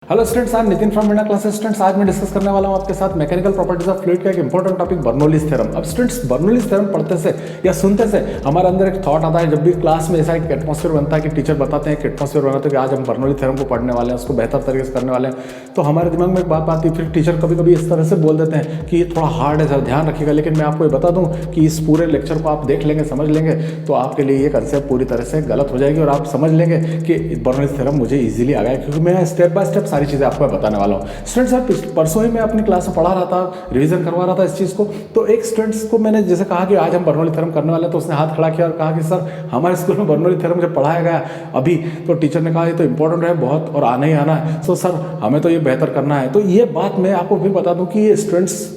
Hello students, I am Nitin from Meena classes. Students, आज मैं discuss करने वाला हूं आपके साथ मैकेनिकल प्रॉपर्टीज ऑफ फ्लूइड का एक इंपॉर्टेंट टॉपिक बर्नौलीज थ्योरम। अब स्टूडेंट्स, बर्नौलीज थ्योरम पढ़ते से या सुनते से हमारे अंदर एक थॉट आता है, जब भी क्लास में ऐसा एक एटमॉस्फेयर बनता है कि टीचर बताते हैं, एक एटमॉस्फेयर बनाते हैं कि आज हम बर्नौली थ्योरम को पढ़ने वाले हैं, उसको बेहतर तरीके से करने वाले हैं, तो हमारे दिमाग में एक बात आती है। फिर टीचर कभी कभी इस तरह से बोल देते हैं कि ये थोड़ा हार्ड है, सर ध्यान रखिएगा। लेकिन मैं आपको ये बता दूं कि इस पूरे लेक्चर को आप देख लेंगे, समझ लेंगे, तो आपके लिए ये कंसेप्ट पूरी तरह से गलत हो जाएगी और आप समझ लेंगे कि बर्नौलीज थ्योरम मुझे ईजिली आ गया, क्योंकि मैं स्टेप बाय स्टेप सारी चीज़ें आपको बताने वाला हूँ। स्टूडेंट्स, सर परसों ही मैं अपनी क्लास में पढ़ा रहा था, रिवीजन करवा रहा था इस चीज़ को, तो एक स्टूडेंट्स को मैंने जैसे कहा कि आज हम बर्नौली थ्योरम करने वाले हैं, तो उसने हाथ खड़ा किया और कहा कि सर हमारे स्कूल में बर्नौली थ्योरम जब पढ़ाया गया अभी, तो टीचर ने कहा ये तो इंपॉर्टेंट है बहुत और आना ही आना है, सो सर हमें तो ये बेहतर करना है। तो ये बात मैं आपको भी बता दूं कि ये स्टूडेंट्स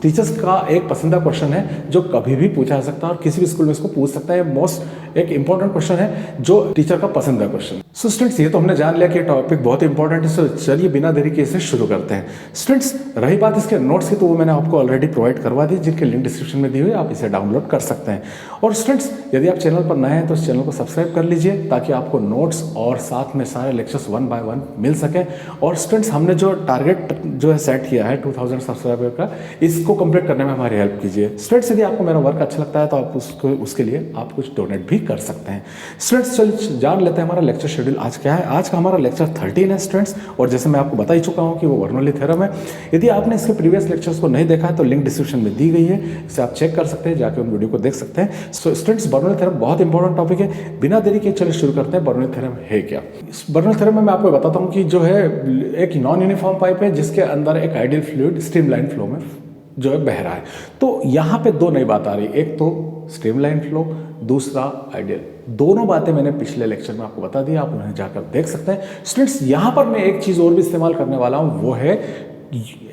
टीचर्स का एक पसंदीदा क्वेश्चन है जो कभी भी पूछा जा सकता है और किसी भी स्कूल में इसको पूछ सकता है। मोस्ट एक इंपॉर्टेंट क्वेश्चन है जो टीचर का पसंदीदा क्वेश्चन। सो स्टूडेंट्स, ये तो हमने जान लिया कि टॉपिक बहुत इंपॉर्टेंट है, सो चलिए बिना देरी के इसे शुरू करते हैं। स्टूडेंट्स, रही बात इसके नोट्स की, तो वो मैंने आपको ऑलरेडी प्रोवाइड करवा दी, जिनके लिंक डिस्क्रिप्शन में दी हुई है, आप इसे डाउनलोड कर सकते हैं। और स्टूडेंट्स, यदि आप चैनल पर नए हैं तो इस चैनल को सब्सक्राइब कर लीजिए ताकि आपको नोट्स और साथ में सारे लेक्चर्स 1 बाय 1 मिल सके। और स्टूडेंट्स, हमने जो टारगेट जो है सेट किया है 2000 सब्सक्राइबर का, इसको कंप्लीट करने में हमारी हेल्प कीजिए। स्टूडेंट्स, यदि आपको मेरा वर्क अच्छा लगता है तो आप उसके लिए आप कुछ डोनेट भी कर सकते हैं। स्टूडेंट्स, चलिए जान लेते हैं हमारा लेक्चर शेड्यूल आज क्या है। आज का हमारा लेक्चर 13 है स्टूडेंट्स, और जैसे मैं आपको बता ही चुका हूं कि वो बर्नौली थ्योरम है। यदि आपने इसके प्रीवियस लेक्चर्स को नहीं देखा है तो लिंक डिस्क्रिप्शन में दी गई है, इसे आप चेक कर सकते हैं, जाके उन वीडियो को देख सकते हैं। सो स्टूडेंट्स, बर्नौली थ्योरम बहुत इंपॉर्टेंट टॉपिक है। बिना देरी के चलिए शुरू करते हैं। बर्नौली थ्योरम है क्या? इस बर्नौली थ्योरम में मैं आपको बताता हूँ कि जो है एक नॉन यूनिफॉर्म पाइप है जिसके अंदर एक आइडियल फ्लूइड स्ट्रीमलाइन फ्लो में जो है बह रहा है। तो यहाँ पे दो नई बात आ रही, एक तो स्ट्रीमलाइन फ्लो, दूसरा आइडियल। दोनों बातें मैंने पिछले लेक्चर में आपको बता दी, आप उन्हें जाकर देख सकते हैं। स्टूडेंट्स, यहाँ पर मैं एक चीज़ और भी इस्तेमाल करने वाला हूँ, वो है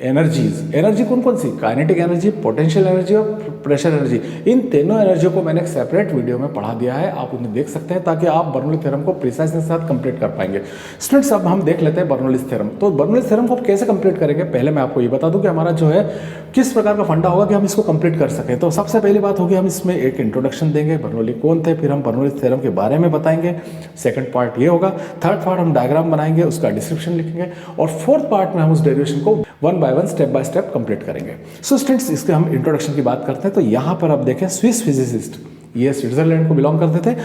एनर्जीज। एनर्जी कौन कौन सी? काइनेटिक एनर्जी, पोटेंशियल एनर्जी और प्रेशर एनर्जी। इन तीनों एनर्जियों को मैंने एक सेपरेट वीडियो में पढ़ा दिया है, आप उन्हें देख सकते हैं ताकि आप बर्नौली थ्योरम को प्रिसाइजनेस के साथ कंप्लीट कर पाएंगे। स्टूडेंट्स, अब हम देख लेते हैं बर्नौली थ्योरम। तो बर्नौली थ्योरम को कैसे कंप्लीट करेंगे, पहले मैं आपको ये बता दूं कि हमारा जो है किस प्रकार का फंडा होगा कि हम इसको कंप्लीट कर सकें। तो सबसे पहली बात होगी, हम इसमें एक इंट्रोडक्शन देंगे, बर्नौली कौन थे, फिर हम बर्नौली थ्योरम के बारे में बताएंगे। सेकंड पार्ट ये होगा। थर्ड पार्ट हम डायग्राम बनाएंगे, उसका डिस्क्रिप्शन लिखेंगे, और फोर्थ पार्ट में हम उस डेरिवेशन को 1 by 1 step by step complete करेंगे। सो स्टूडेंट्स, इसके हम इंट्रोडक्शन की बात करते हैं। तो यहाँ पर आप देखें, स्विस फिजिसिस्ट, ये स्विट्जरलैंड को बिलोंग करते थे,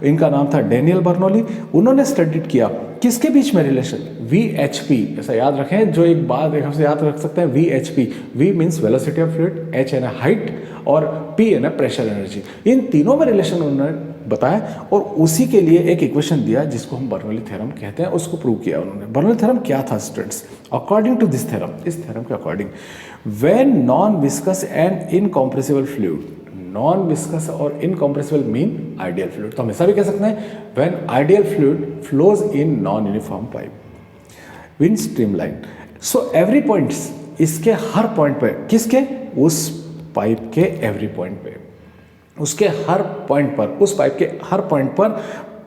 इनका नाम था डैनियल बर्नौली। उन्होंने स्टडीड किया किसके बीच में रिलेशन, VHP, ऐसा याद रखें, जो एक बात एक हमसे याद रख सकते हैं, VHP, V means velocity of fluid, H यानी हाइट, और P यानी प्रेशर एनर्जी। इन तीनों में रिलेशन उन्होंने बताया और उसी के लिए एक इक्वेशन दिया जिसको हम बर्नौली थ्योरम कहते हैं, उसको प्रूव किया उन्होंने। बर्नौली थ्योरम क्या था students? According to this theorem, इस थ्योरम के according, when non viscous and incompressible fluid, non viscous और इनकॉम्प्रेसिबल मीन आइडियल फ्लूइड, तो हम ऐसा भी कह सकते हैं, when ideal fluid flows in non uniform pipe in streamline. So every points, इसके हर पॉइंट पे, किसके? उस पाइप के एवरी पॉइंट पे, उसके हर पॉइंट पर, उस पाइप के हर पॉइंट पर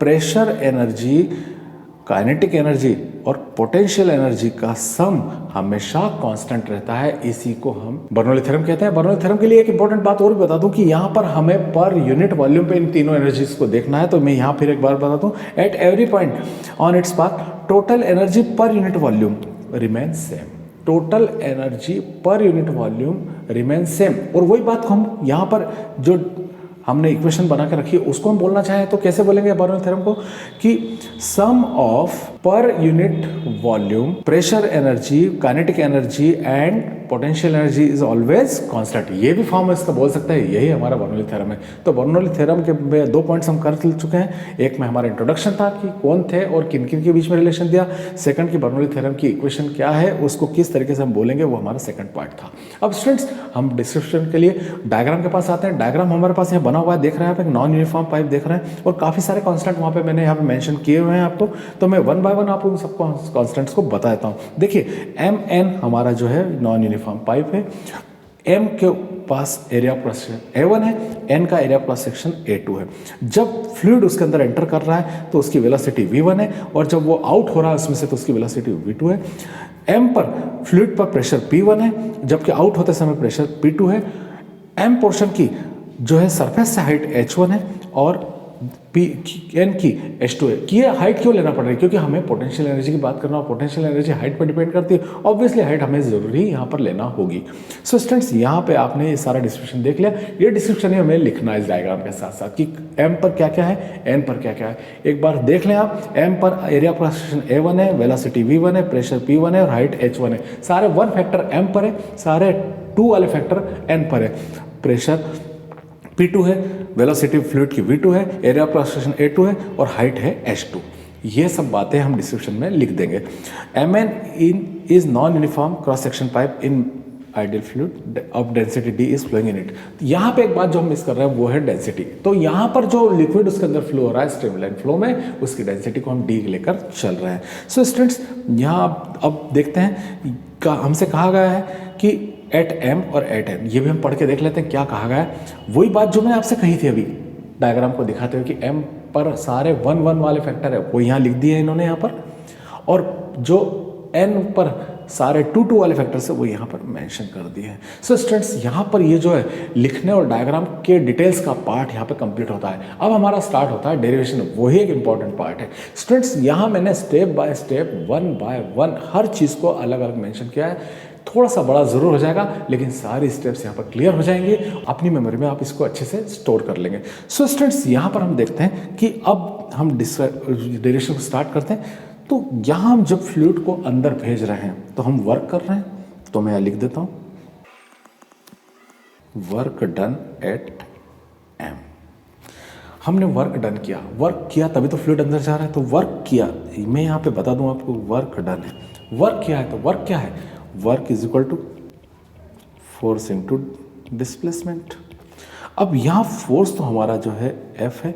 प्रेशर एनर्जी, काइनेटिक एनर्जी और पोटेंशियल एनर्जी का सम हमेशा कांस्टेंट रहता है। इसी को हम बर्नौली थ्योरम कहते हैं। बर्नौली थ्योरम के लिए एक इंपॉर्टेंट बात और भी बता दूं कि यहाँ पर हमें पर यूनिट वॉल्यूम पे इन तीनों एनर्जीज को देखना है। तो मैं यहाँ फिर एक बार बता दूं, at every point on its path total energy पर unit volume remain same. Total energy पर यूनिट वॉल्यूम रिमेन सेम। और वही बात को हम यहाँ पर जो हमने इक्वेशन बना के रखी है उसको हम बोलना चाहें तो कैसे बोलेंगे बर्नौली थ्योरम को, कि sum of per unit volume pressure energy, kinetic energy and potential energy is always constant. ये भी फॉर्म इसका बोल सकता है, यही हमारा बर्नौली थ्योरम है। तो बर्नौली थ्योरम के 2 पॉइंट्स हम कर चुके हैं। एक में हमारा इंट्रोडक्शन था कि कौन थे और किन किन के बीच में रिलेशन दिया। सेकंड की बर्नौली थ्योरम की इक्वेशन क्या है, उसको किस तरीके से हम बोलेंगे, वो हमारा सेकंड पार्ट था। अब स्टूडेंट्स, हम डिस्क्रिप्शन के लिए डायग्राम के पास आते हैं। डायग्राम हमारे पास यहाँ बना हुआ है, देख रहे हैं आप, एक नॉन यूनिफॉर्म पाइप देख रहे हैं और काफ़ी सारे कॉन्स्टेंट वहाँ पे मैंने यहाँ पे मेंशन किए हुए हैं आपको। तो मैं 1 बाय 1 आपको उन सब कॉन्स्टेंट्स को बता देता हूँ। देखिए, MN हमारा जो है नॉन यूनिफॉर्म पाइप है। M के पास area of cross section A1 है, N का area of cross section A2 है। जब फ्लूइड उसके अंदर एंटर कर रहा है तो उसकी वेलोसिटी V1 है, और जब वो आउट हो रहा है उसमें से तो उसकी वेलोसिटी V2 है। M पर फ्लूइड पर प्रेशर P1 है, जबकि आउट होते समय प्रेशर P2 है। M पोर्शन की जो है सरफेस से हाइट H1 है, और पी एन की H2 है कि ये हाइट क्यों लेना पड़ रहा है, क्योंकि हमें पोटेंशियल एनर्जी की बात करना, पोटेंशियल एनर्जी हाइट पर डिपेंड करती है, ऑब्वियसली हाइट हमें ज़रूरी यहाँ पर लेना होगी। सो स्टूडेंट्स यहाँ पे आपने ये सारा डिस्क्रिप्शन देख लिया, ये डिस्क्रिप्शन ही हमें लिखना है इस डायग्राम के साथ साथ कि m पर क्या क्या है, n पर क्या क्या है। एक बार देख लें आप, m पर एरिया क्रॉस सेक्शन A1 है, वेलोसिटी V1 है, प्रेशर P1 है और हाइट H1 है। सारे 1 फैक्टर m पर है, सारे 2 वाले फैक्टर n पर है। प्रेशर P2 है, वेलोसिटी फ्लूइड की V2 है, एरिया क्रॉस सेक्शन A2 है और हाइट है H2। ये सब बातें हम डिस्क्रिप्शन में लिख देंगे। Mn is non uniform cross section pipe in ideal fluid of density D is flowing in it. यहाँ पे एक बात जो हम मिस कर रहे हैं वो है डेंसिटी। तो यहाँ पर जो लिक्विड उसके अंदर फ्लो हो रहा है स्ट्रीमलाइन फ्लो में, उसकी डेंसिटी को हम D लेकर चल रहे हैं। सो स्टूडेंट्स यहाँ अब देखते हैं, हमसे कहा गया है कि एट m और एट n, ये भी हम पढ़ के देख लेते हैं क्या कहा गया है। वही बात जो मैंने आपसे कही थी अभी डायग्राम को दिखाते हुए कि m पर सारे 1 1 वाले फैक्टर है वो यहाँ लिख दिए इन्होंने यहाँ पर, और जो n पर सारे 2 2 वाले फैक्टर्स है वो यहाँ पर मेंशन कर दिए हैं। सो स्टूडेंट्स यहाँ पर ये जो है लिखने और डायग्राम के डिटेल्स का पार्ट यहाँ पे कंप्लीट होता है। अब हमारा स्टार्ट होता है डेरिवेशन, वही एक इंपॉर्टेंट पार्ट है। स्टूडेंट्स यहाँ मैंने स्टेप बाय स्टेप 1 बाय 1 हर चीज़ को अलग अलग मेंशन किया है। थोड़ा सा बड़ा ज़रूर हो जाएगा लेकिन सारी स्टेप्स यहाँ पर क्लियर हो जाएंगे, अपनी मेमोरी में आप इसको अच्छे से स्टोर कर लेंगे। सो स्टूडेंट्स यहाँ पर हम देखते हैं कि अब हम डेरिवेशन को स्टार्ट करते हैं। तो यहाँ हम जब फ्लूइड को अंदर भेज रहे हैं तो हम वर्क कर रहे हैं, तो मैं यहाँ लिख देता हूँ वर्क डन एट m। हमने वर्क डन किया, वर्क किया तभी तो फ्लूइड अंदर जा रहा है, तो वर्क किया। मैं यहाँ पे बता दूँ आपको वर्क डन है, वर्क किया है। तो वर्क क्या है, work is equal to force into displacement. अब यहाँ फोर्स तो हमारा जो है F है,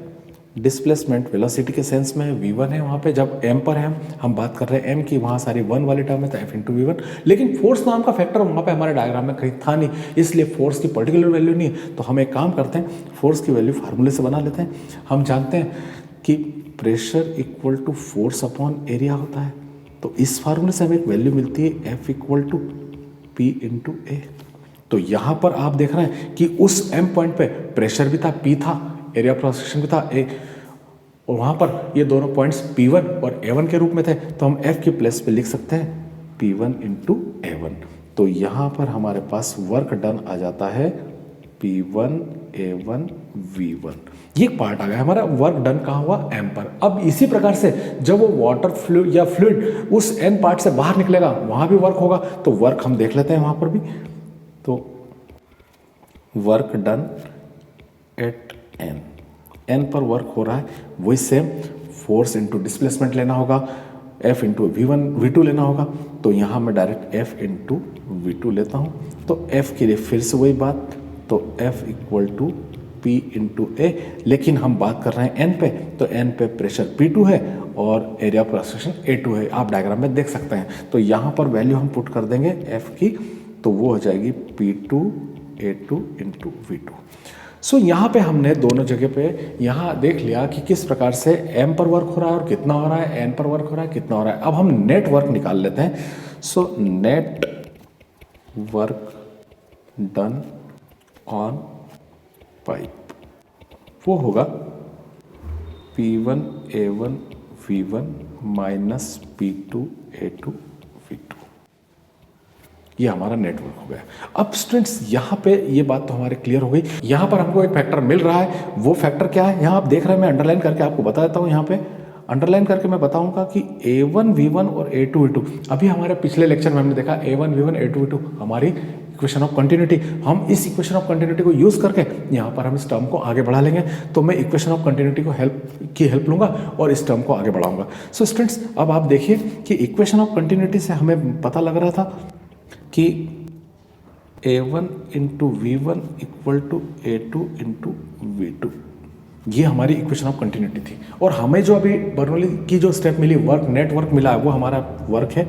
डिस्प्लेसमेंट वेलोसिटी के सेंस में V1 है। वहाँ पे जब m पर है हम बात कर रहे हैं m की, वहाँ सारी 1 वाली टर्म है तो F इंटू V1। लेकिन फोर्स नाम का फैक्टर वहाँ पे हमारे डायग्राम में कहीं था नहीं, इसलिए फोर्स की पर्टिकुलर वैल्यू नहीं है। तो हम एक काम करते हैं, फोर्स की वैल्यू फार्मूले से बना लेते हैं। हम जानते हैं कि pressure equal to force upon area होता है, तो इस फार्मूले से हमें एक वैल्यू मिलती है F equal to P into A. तो यहाँ पर आप देख रहे हैं कि उस M पॉइंट पे प्रेशर भी था, P था, एरिया क्रॉस सेक्शन भी था A, और वहाँ पर ये दोनों पॉइंट्स P1 और A1 के रूप में थे। तो हम F के प्लेस पे लिख सकते हैं P1 इंटू A1। तो यहाँ पर हमारे पास वर्क डन आ जाता है P1 A1 V1। ये पार्ट आ गया हमारा, वर्क डन कहाँ हुआ m पर। अब इसी प्रकार से जब वो वाटर फ्लूइड या फ्लूइड उस n पार्ट से बाहर निकलेगा वहाँ भी वर्क होगा, तो वर्क हम देख लेते हैं वहाँ पर भी। तो वर्क डन एट n पर वर्क हो रहा है, वही सेम फोर्स इंटू डिस्प्लेसमेंट लेना होगा, F इंटू V2 लेना होगा। तो यहाँ मैं डायरेक्ट F इंटू V2 लेता हूँ। तो F के लिए फिर से वही बात, तो F equal to P into A. लेकिन हम बात कर रहे हैं n पे, तो n पे प्रेशर P2 है और एरिया क्रॉस सेक्शन A2 है, आप डायग्राम में देख सकते हैं। तो यहाँ पर वैल्यू हम पुट कर देंगे F की, तो वो हो जाएगी P2 A2 इंटू V2। सो यहाँ पे हमने दोनों जगह पे यहाँ देख लिया कि किस प्रकार से m पर वर्क हो रहा है और कितना हो रहा है, n पर वर्क हो रहा है कितना हो रहा है। अब हम नेट वर्क निकाल लेते हैं। So net work done on pipe वो होगा P1 A1 V1 minus P2 A2 V2। ये हमारा नेटवर्क हो गया। अब स्टूडेंट्स यहाँ पे ये बात तो हमारे क्लियर हो गई। यहाँ पर हमको एक फैक्टर मिल रहा है, वो फैक्टर क्या है यहाँ आप देख रहे हैं। मैं अंडरलाइन करके आपको बता देता हूँ, यहाँ पे अंडरलाइन करके मैं बताऊंगा कि A1 V1 और A2 V2। अभी हमारे पिछले लेक्चर में हमने देखा A1 V1 A2 V2 हमारी इक्वेशन ऑफ कंटिन्यूटी। हम इस इक्वेशन ऑफ कंटिन्यूटी को यूज़ करके यहाँ पर हम इस टर्म को आगे बढ़ा लेंगे। तो मैं इक्वेशन ऑफ कंटिन्यूटी को हेल्प लूँगा और इस टर्म को आगे बढ़ाऊंगा। सो स्टूडेंट्स अब आप देखिए कि इक्वेशन ऑफ कंटिन्यूटी से हमें पता लग रहा था कि A1 into V1 equal to A2 into V2, ये हमारी इक्वेशन ऑफ कंटिन्यूटी थी। और हमें जो अभी बर्नौली की जो स्टेप मिली, वर्क नेट वर्क मिला, वो हमारा वर्क है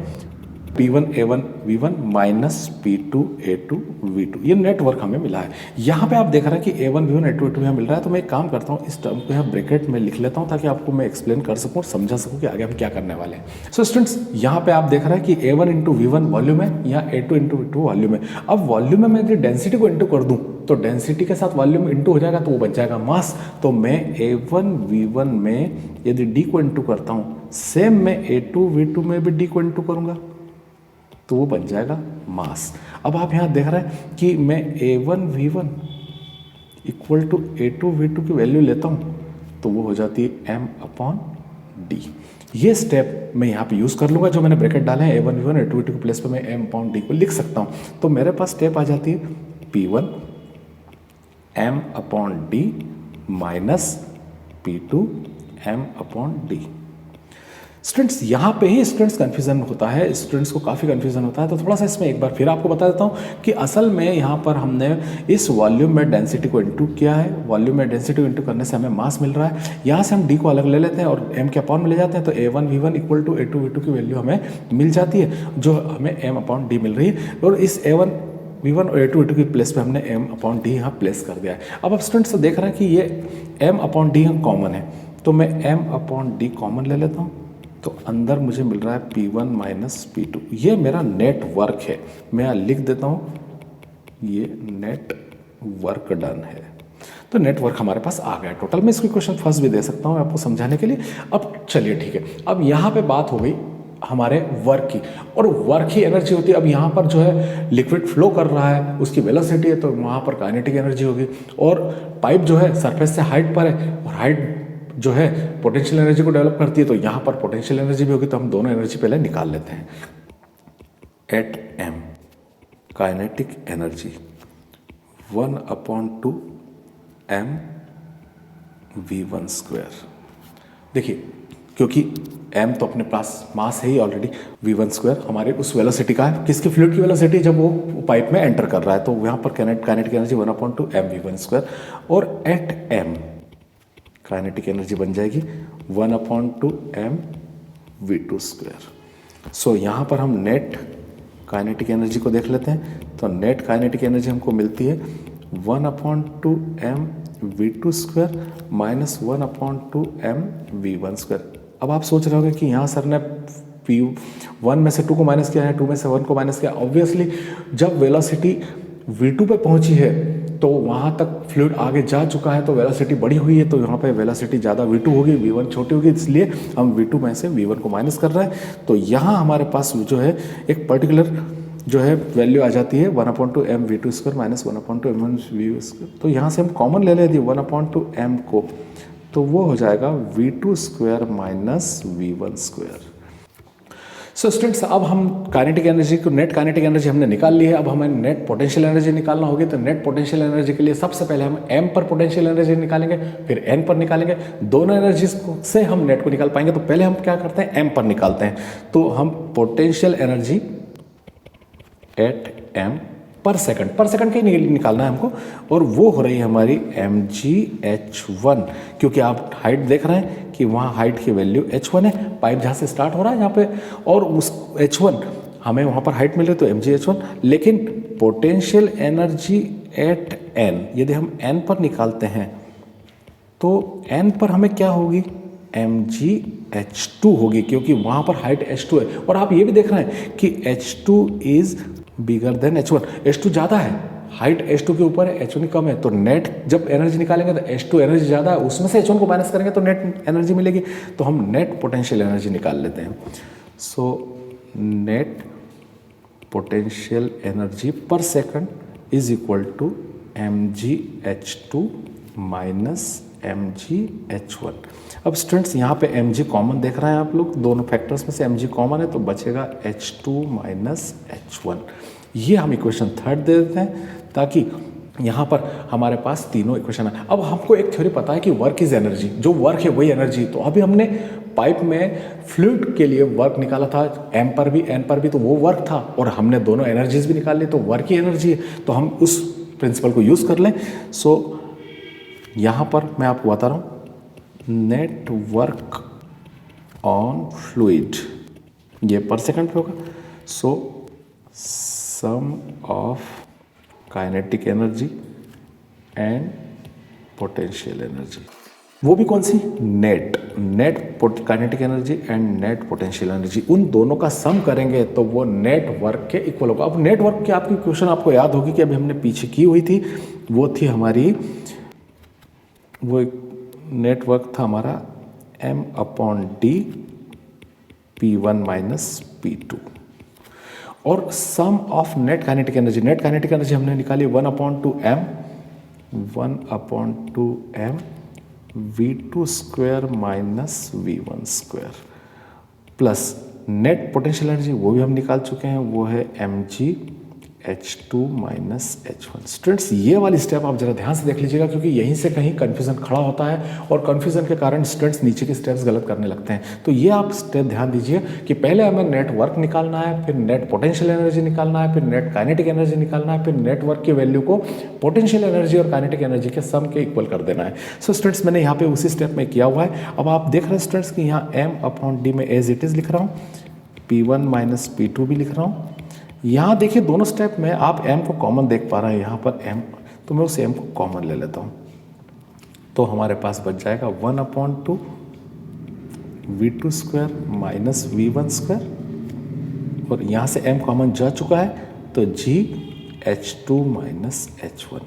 P1 A1 V1 minus P2 A2 V2, ये नेटवर्क हमें मिला है। यहाँ पे आप देख रहे हैं कि A1 V1 A2 A2 यहाँ मिल रहा है, तो मैं एक काम करता हूँ, इस टर्म को यहाँ ब्रैकेट में लिख लेता हूँ ताकि आपको मैं एक्सप्लेन कर सकूँ और समझा सकूँ कि आगे हम क्या करने वाले हैं। सो स्टूडेंट्स, यहाँ पे आप देख रहे हैं कि A1 इंटू V1 वॉल्यूम है, यहाँ A2 इंटू V2 वॉल्यूम है। अब वॉल्यूम में मैं यदि डेंसिटी को इंटू कर दूँ तो डेंसिटी के साथ वॉल्यूम इंटू हो जाएगा, तो वो बच जाएगा मास। तो मैं A1 V1 में यदि D को इंटू करता हूँ, सेम मैं A2 V2 में भी D को इंटू करूँगा तो वो बन जाएगा मास। अब आप यहाँ देख रहे हैं कि मैं A1 V1 equal to A2 V2 की वैल्यू लेता हूँ तो वो हो जाती है m/d। ये स्टेप मैं यहाँ पे यूज़ कर लूँगा, जो मैंने ब्रैकेट डाले हैं A1 V1 A2 V2 के प्लेस पे मैं m/d को लिख सकता हूँ। तो मेरे पास स्टेप आ जाती है P1 m/d minus P2 m/d। Students, यहाँ पे ही स्टूडेंट्स कन्फ्यूजन होता है, स्टूडेंट्स को काफ़ी कन्फ्यूजन होता है। तो थोड़ा सा इसमें एक बार फिर आपको बता देता हूँ कि असल में यहाँ पर हमने इस वॉल्यूम में डेंसिटी को इंटू किया है। वॉल्यूम में डेंसिटी को इंटू करने से हमें मास मिल रहा है। यहाँ से हम डी को अलग ले लेते हैं और एम के अपॉन में ले जाते हैं, तो A1 V1 equal to A2 V2 की वैल्यू हमें मिल जाती है, जो हमें m/d मिल रही है। और इस A1 V1 और A2 V2 की प्लेस पे हमने m/d यहाँ प्लेस कर दिया है। अब आप स्टूडेंट्स देख रहे हैं कि ये m/d यहाँ कॉमन है, तो मैं m/d कॉमन ले लेता हूँ, तो अंदर मुझे मिल रहा है P1 माइनस P2। ये मेरा नेटवर्क है, मैं यहाँ लिख देता हूँ ये नेटवर्क डन है। तो नेटवर्क हमारे पास आ गया टोटल। मैं इसको क्वेश्चन फर्स्ट भी दे सकता हूँ आपको समझाने के लिए। अब चलिए ठीक है, अब यहाँ पे बात हो गई हमारे वर्क की, और वर्क ही एनर्जी होती है। अब यहाँ पर जो है लिक्विड फ्लो कर रहा है, उसकी वेलोसिटी है, तो वहाँ पर काइनेटिक एनर्जी होगी। और पाइप जो है सरफेस से हाइट पर है, और हाइट जो है पोटेंशियल एनर्जी को डेवलप करती है, तो यहाँ पर पोटेंशियल एनर्जी भी होगी। तो हम दोनों एनर्जी पहले निकाल लेते हैं। At m kinetic energy 1/2 m v1 square. देखिए, क्योंकि m तो अपने पास मास है ही ऑलरेडी, v1 स्क्वायर हमारे उस वेलोसिटी का है, किसकी फ्लूइड की वेलोसिटी जब वो पाइप में एंटर कर रहा है, तो यहाँ पर kinetic energy 1/2 m v1 square. और एट m काइनेटिक एनर्जी बन जाएगी 1/2 m v2 स्क्वायर। सो यहाँ पर हम नेट काइनेटिक एनर्जी को देख लेते हैं, तो नेट काइनेटिक एनर्जी हमको मिलती है 1/2 m v2 square minus 1/2 m v1 square. अब आप सोच रहे होंगे कि यहाँ सर ने P1 में से 2 को माइनस किया है, 2 में से 1 को माइनस किया। ऑब्वियसली जब वेलोसिटी v2 पे पहुंची है तो वहाँ तक फ्लूइड आगे जा चुका है, तो वेलोसिटी बढ़ी हुई है, तो यहाँ पे वेलोसिटी ज़्यादा v2 होगी, v1 छोटी होगी, इसलिए हम v2 में से v1 को माइनस कर रहे हैं। तो यहाँ हमारे पास जो है एक पर्टिकुलर जो है वैल्यू आ जाती है 1/2 m v2 square minus 1/2 m v square. तो यहाँ से हम कॉमन ले लेते हैं 1/2 m को, तो वो हो जाएगा v2 square minus v1 square. So students, अब हम काइनेटिक एनर्जी को, नेट काइनेटिक एनर्जी हमने निकाल ली है। अब हमें नेट पोटेंशियल एनर्जी निकालना होगी। तो नेट पोटेंशियल एनर्जी के लिए सबसे पहले हम m पर पोटेंशियल एनर्जी निकालेंगे, फिर n पर निकालेंगे। दोनों एनर्जी से हम नेट को निकाल पाएंगे। तो पहले हम क्या करते हैं, m पर निकालते हैं। तो हम पोटेंशियल एनर्जी एट m पर सेकंड के निकालना है हमको, और वो हो रही है हमारी mgh1। क्योंकि आप हाइट देख रहे हैं कि वहाँ हाइट की वैल्यू h1 है, पाइप जहाँ से स्टार्ट हो रहा है यहाँ पे, और उस h1 हमें वहाँ पर हाइट मिल रही है, तो mgh1। लेकिन पोटेंशियल एनर्जी एट n, यदि हम n पर निकालते हैं तो n पर हमें क्या होगी, mgh2 होगी, क्योंकि वहाँ पर हाइट h2 है। और आप ये भी देख रहे हैं कि h2 is bigger than h1, h2 ज़्यादा है, हाइट h2 के ऊपर है, h1 कम है। तो नेट जब एनर्जी निकालेंगे तो h2 एनर्जी ज़्यादा है, उसमें से h1 को माइनस करेंगे तो नेट एनर्जी मिलेगी। तो हम नेट पोटेंशियल एनर्जी निकाल लेते हैं। सो नेट पोटेंशियल एनर्जी पर second is equal to mgh2 minus mgh1। अब स्टूडेंट्स, यहाँ पे mg कॉमन देख रहे हैं आप लोग, दोनों फैक्टर्स में से mg कॉमन है, तो बचेगा h2 माइनस h1। ये हम इक्वेशन थर्ड दे देते हैं, ताकि यहाँ पर हमारे पास तीनों इक्वेशन है। अब हमको एक थ्योरी पता है कि वर्क इज एनर्जी, जो वर्क है वही एनर्जी। तो अभी हमने पाइप में फ्लूइड के लिए वर्क निकाला था, m पर भी n पर भी, तो वो वर्क था, और हमने दोनों एनर्जीज भी निकाल ली, तो वर्क ही एनर्जी है। तो हम उस प्रिंसिपल को यूज़ कर लें। सो यहाँ पर मैं आपको बता रहा हूँ, नेट वर्क ऑन फ्लूइड ये पर सेकंड पे होगा, so sum of kinetic energy and potential energy, वो भी कौन सी, net kinetic energy and net potential energy, उन दोनों का सम करेंगे तो वो नेट वर्क के इक्वल होगा। अब नेट वर्क की आपकी क्वेश्चन आपको याद होगी कि अभी हमने पीछे की हुई थी, वो थी हमारी, वो नेटवर्क था हमारा m/d P1 माइनस P2 और सम ऑफ नेट काइनेटिक एनर्जी हमने निकाली 1/2m V2 square minus V1 square plus net potential energy वो भी हम निकाल चुके हैं, वो है mg H2 minus H1। Students ये वाली स्टेप आप जरा ध्यान से देख लीजिएगा क्योंकि यहीं से कहीं कन्फ्यूजन खड़ा होता है और कन्फ्यूजन के कारण स्टूडेंट्स नीचे के स्टेप्स गलत करने लगते हैं। तो ये आप स्टेप ध्यान दीजिए कि पहले हमें नेट वर्क निकालना है, फिर नेट पोटेंशियल एनर्जी निकालना है, फिर नेट काइनेटिक एनर्जी निकालना है, फिर नेटवर्क की वैल्यू को पोटेंशियल एनर्जी और काइनेटिक एनर्जी के सम के इक्वल कर देना है। सो स्टूडेंट्स मैंने यहाँ पे उसी स्टेप में किया हुआ है। अब आप देख रहे हैं स्टूडेंट्स कि यहाँ m/d में एज इट इज लिख रहा हूँ, P1 माइनस P2 भी लिख रहा हूँ। यहाँ देखिए दोनों स्टेप में आप m को कॉमन देख पा रहे हैं, यहाँ पर m, तो मैं उस m को कॉमन ले लेता हूँ, तो हमारे पास बच जाएगा 1/2 V2 square minus V1 square और यहाँ से m कॉमन जा चुका है तो g H2 माइनस H1।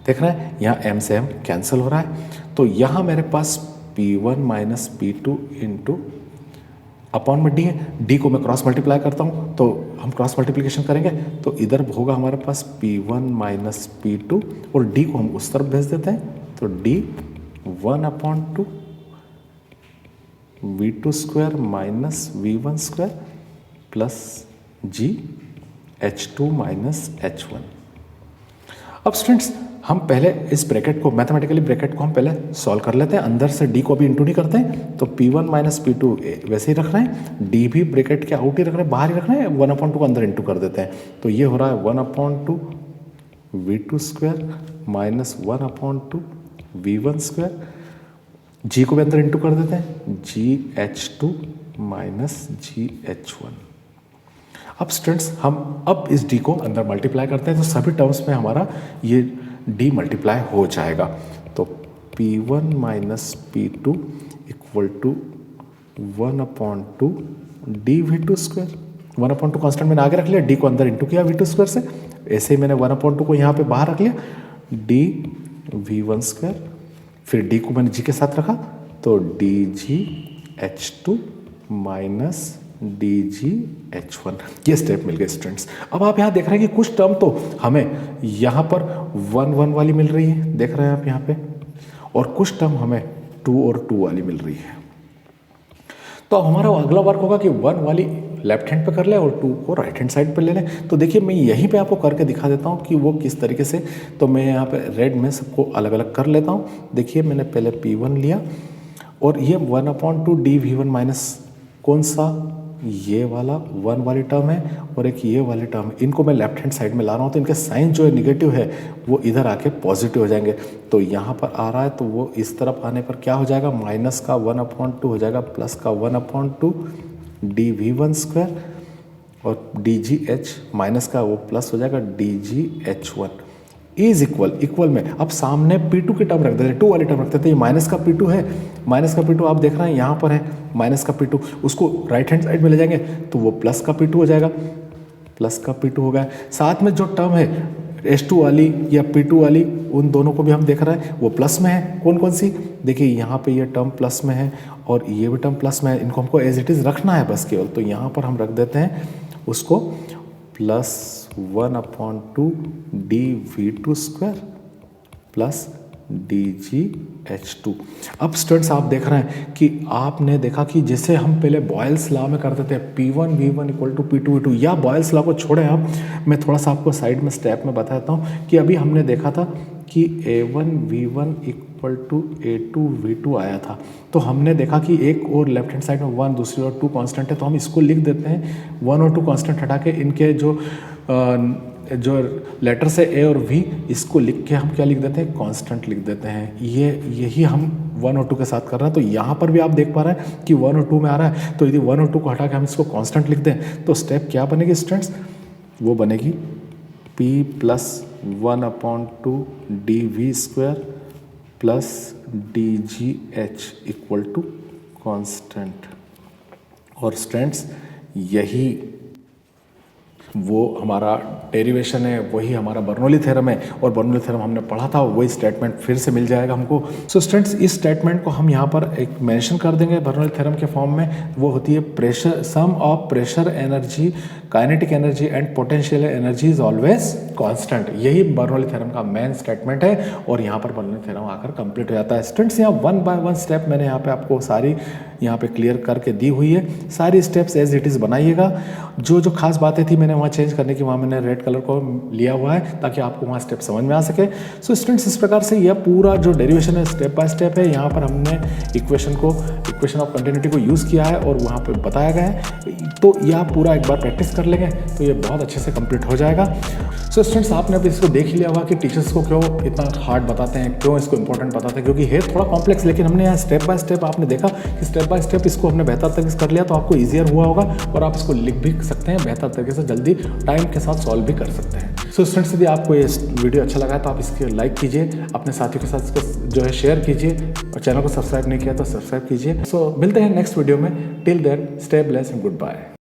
देख रहे हैं यहाँ m से m कैंसिल हो रहा है, तो यहाँ मेरे पास P1 minus P2 into upon में d है, d को मैं क्रॉस मल्टीप्लाई करता हूँ तो हम क्रॉस मल्टीप्लिकेशन करेंगे तो इधर होगा हमारे पास P1 माइनस P2 और d को हम उस तरफ भेज देते हैं तो d 1/2 V2 square minus V1 square plus g H2 minus H1। अब स्टूडेंट्स हम पहले इस ब्रैकेट को मैथमेटिकली ब्रैकेट को हम पहले सॉल्व कर लेते हैं, अंदर से d को भी इंटू नहीं करते हैं तो P1 माइनस P2 वैसे ही रख रहे हैं, d भी ब्रैकेट के आउट ही रख रहे हैं, बाहर ही रख रहे हैं, 1/2 को अंदर इंटू कर देते हैं तो ये हो रहा है 1/2 V2 square minus 1/2 V1 square, g को भी अंदर इंटू कर देते हैं, g H2 minus g H1। अब स्टूडेंट्स हम अब इस d को अंदर मल्टीप्लाई करते हैं तो सभी टर्म्स में हमारा ये d मल्टीप्लाई हो जाएगा तो P1 minus P2 equal to 1/2 dV2 square, 1/2 constant मैंने आगे रख लिया, d को अंदर इंटू किया V2 स्क्वायर से, ऐसे ही मैंने 1/2 को यहाँ पे बाहर रख लिया, dV1 स्क्वायर, फिर d को मैंने g के साथ रखा तो dg H2 minus dg H1। ये स्टेप मिल गए स्टूडेंट्स। अब आप यहाँ देख रहे हैं कि कुछ टर्म तो हमें यहाँ पर 1 वाली मिल रही है, देख रहे हैं आप यहाँ पे, और कुछ टर्म हमें 2 और 2 वाली मिल रही है। तो हमारा अगला वर्क होगा कि 1 वाली लेफ्ट हैंड पे कर ले और 2 को राइट हैंड साइड पे ले लें। तो देखिए मैं यहीं पे आपको करके दिखा देता हूँ कि वो किस तरीके से, तो मैं यहाँ पे रेड में सबको अलग अलग कर लेता हूँ। देखिए मैंने पहले P1 लिया और ये 1/2 dV1 माइनस कौन सा, ये वाला 1 वाली टर्म है और एक ये वाली टर्म है, इनको मैं लेफ्ट हैंड साइड में ला रहा हूँ तो इनके साइन जो है निगेटिव है वो इधर आके पॉजिटिव हो जाएंगे। तो यहाँ पर आ रहा है तो वो इस तरफ आने पर क्या हो जाएगा, माइनस का 1/2 हो जाएगा प्लस का 1/2 dV1 स्क्वायर और dgH माइनस का वो प्लस हो जाएगा dgH1 इज इक्वल में अब सामने P2 की टर्म रख देते हैं, 2 वाली टर्म रख देते हैं, ये माइनस का P2 है, माइनस का P2 आप देख रहे हैं यहाँ पर है माइनस का P2, उसको राइट हैंड साइड में ले जाएंगे तो वो प्लस का P2 हो जाएगा, प्लस का P2 हो गया। साथ में जो टर्म है H2 वाली या P2 वाली, उन दोनों को भी हम देख रहे हैं वो प्लस में है, कौन कौन सी, देखिए यहाँ पे ये टर्म प्लस में है और ये भी टर्म प्लस में है, इनको हमको एज इट इज़ रखना है बस केवल। तो यहाँ पर हम रख देते हैं उसको plus 1/2 dV2 square plus dgH2। अब स्टूडेंट्स आप देख रहे हैं कि आपने देखा कि जैसे हम पहले बॉयल्स लॉ में करते थे P1 V1 equal to P2 V2, या बॉयल्स लॉ को छोड़े आप, मैं थोड़ा सा आपको साइड में स्टेप में बताता हूँ कि अभी हमने देखा था कि A1 V1 equal to A2 V2 आया था, तो हमने देखा कि एक और लेफ्ट हैंड साइड में 1 दूसरी ओर 2 कांस्टेंट है, तो हम इसको लिख देते हैं 1 और 2 कांस्टेंट हटा के इनके जो जो लेटर्स है ए और वी, इसको लिख के हम क्या लिख देते हैं, कांस्टेंट लिख देते हैं। यही हम 1 और 2 के साथ कर रहे हैं। तो यहाँ पर भी आप देख पा रहे हैं कि 1 और 2 में आ रहा है, तो यदि 1 और 2 को हटा के हम इसको कांस्टेंट लिख दें तो स्टेप क्या बनेगी स्टूडेंट्स, वो बनेगी p + 1/2 dv² + dgh = कांस्टेंट। और स्टूडेंट्स यही वो हमारा डेरिवेशन है, वही हमारा बर्नौली थ्योरम है, और बर्नौली थ्योरम हमने पढ़ा था, वही स्टेटमेंट फिर से मिल जाएगा हमको। सो स्टूडेंट्स इस स्टेटमेंट को हम यहाँ पर एक मेंशन कर देंगे बर्नौली थ्योरम के फॉर्म में। वो होती है pressure, sum of pressure energy, kinetic energy and potential energy is always constant. यही बर्नौली थ्योरम का मेन स्टेटमेंट है, और यहाँ पर बर्नौली थ्योरम आकर कंप्लीट हो जाता है। स्टूडेंट्स यहाँ 1 बाय 1 स्टेप मैंने यहाँ पे आपको सारी यहाँ पे क्लियर करके दी हुई है। सारी स्टेप्स एज इट इज़ बनाइएगा। जो खास बातें थी मैंने वहाँ चेंज करने की, वहाँ मैंने रेड कलर को लिया हुआ है ताकि आपको वहाँ स्टेप समझ में आ सके। सो स्टूडेंट्स इस प्रकार से यह पूरा जो डेरिवेशन है स्टेप बाय स्टेप है। यहाँ पर हमने इक्वेशन ऑफ कंटिन्यूटी को यूज़ किया है और वहाँ पर बताया गया है। तो यह पूरा एक बार प्रैक्टिस कर लेंगे तो ये बहुत अच्छे से कंप्लीट हो जाएगा। सो स्टूडेंट्स आपने अब इसको देख लिया होगा कि टीचर्स को क्यों इतना हार्ड बताते हैं, क्यों इसको इंपॉर्टेंट बताते हैं, क्योंकि है थोड़ा कॉम्प्लेक्स, लेकिन हमने यहाँ स्टेप बाय स्टेप आपने देखा कि स्टेप बाय स्टेप इसको हमने बेहतर तरीके से कर लिया, तो आपको ईजियर हुआ होगा और आप इसको लिख भी सकते हैं बेहतर तरीके से, जल्दी टाइम के साथ सॉल्व भी कर सकते हैं। सो स्टूडेंट्स यदि आपको ये वीडियो अच्छा लगा है तो आप इसके लाइक कीजिए, अपने साथियों के साथ इसको जो है शेयर कीजिए, और चैनल को सब्सक्राइब नहीं किया तो सब्सक्राइब कीजिए। सो मिलते हैं नेक्स्ट वीडियो में। Till then stay blessed and good bye.